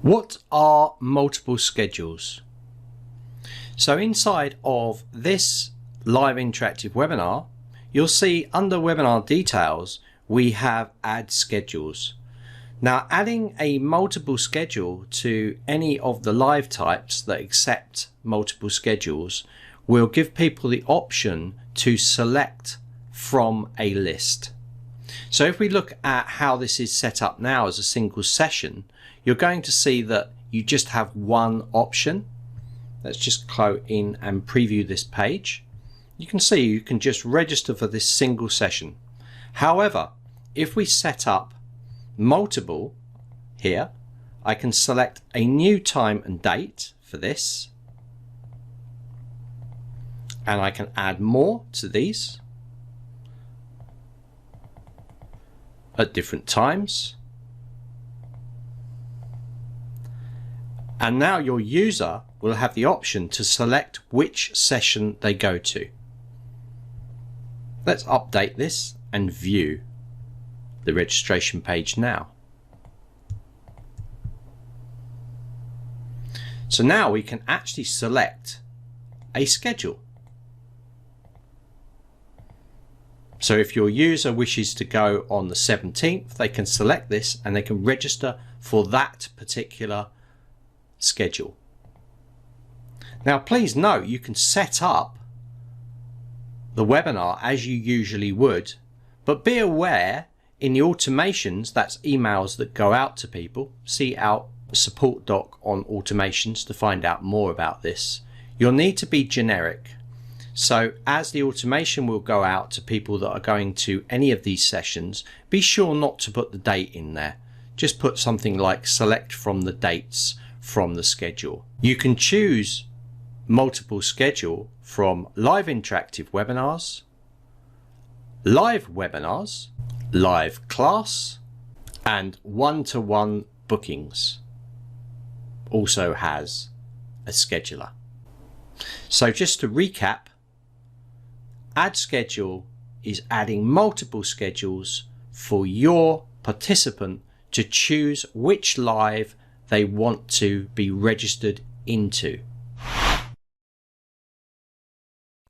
What are multiple schedules? So inside of this live interactive webinar, you'll see under webinar details, we have add schedules. Now, adding a multiple schedule to any of the live types that accept multiple schedules will give people the option to select from a list. So if we look at how this is set up now as a single session, you're going to see that you just have one option. Let's just go in and preview this page. You can see you can just register for this single session. However, if we set up multiple here, I can select a new time and date for this, and I can add more to these at different times. And now your user will have the option to select which session they go to. Let's update this and view the registration page now. So now we can actually select a schedule. So if your user wishes to go on the 17th, they can select this and they can register for that particular schedule. Now please note, you can set up the webinar as you usually would, but be aware in the automations, that's emails that go out to people, see our support doc on automations to find out more about this. You'll need to be generic. So as the automation will go out to people that are going to any of these sessions, be sure not to put the date in there. Just put something like select from the dates from the schedule. You can choose multiple schedule from live interactive webinars, live webinars, live class, and one-to-one bookings. Also has a scheduler. So just to recap, add schedule is adding multiple schedules for your participant to choose which live they want to be registered into.